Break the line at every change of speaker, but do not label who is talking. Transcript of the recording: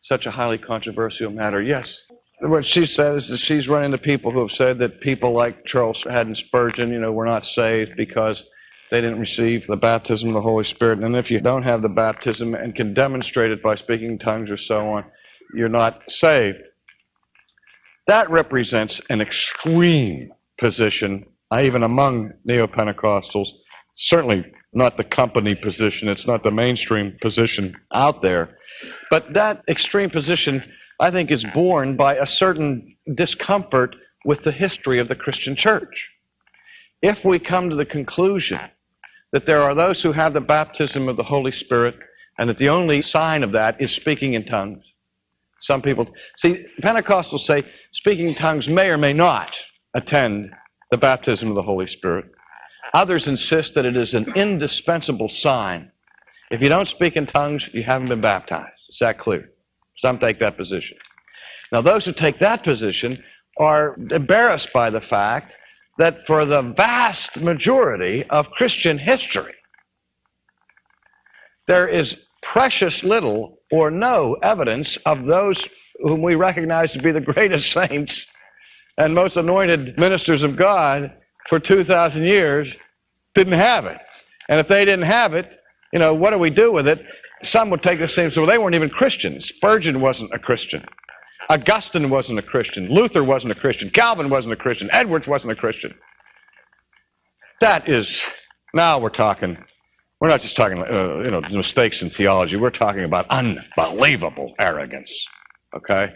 such a highly controversial matter? Yes. What she says is that she's run into people who have said that people like Charles Haddon Spurgeon, were not saved because they didn't receive the baptism of the Holy Spirit. And if you don't have the baptism and can demonstrate it by speaking in tongues or so on, you're not saved. That represents an extreme position, even among neo-Pentecostals. Certainly not the company position. It's not the mainstream position out there. But that extreme position, I think, is born by a certain discomfort with the history of the Christian church. If we come to the conclusion that there are those who have the baptism of the Holy Spirit and that the only sign of that is speaking in tongues, some people, see, Pentecostals say speaking in tongues may or may not attend the baptism of the Holy Spirit. Others insist that it is an indispensable sign. If you don't speak in tongues, you haven't been baptized. Is that clear? Some take that position. Now, those who take that position are embarrassed by the fact that for the vast majority of Christian history, there is precious little or no evidence of those whom we recognize to be the greatest saints and most anointed ministers of God for 2,000 years didn't have it. And if they didn't have it, what do we do with it? Some would take the same, so they weren't even Christians. Spurgeon wasn't a Christian. Augustine wasn't a Christian. Luther wasn't a Christian. Calvin wasn't a Christian. Edwards wasn't a Christian. That is, now we're talking, we're not just talking, mistakes in theology. We're talking about unbelievable arrogance, okay?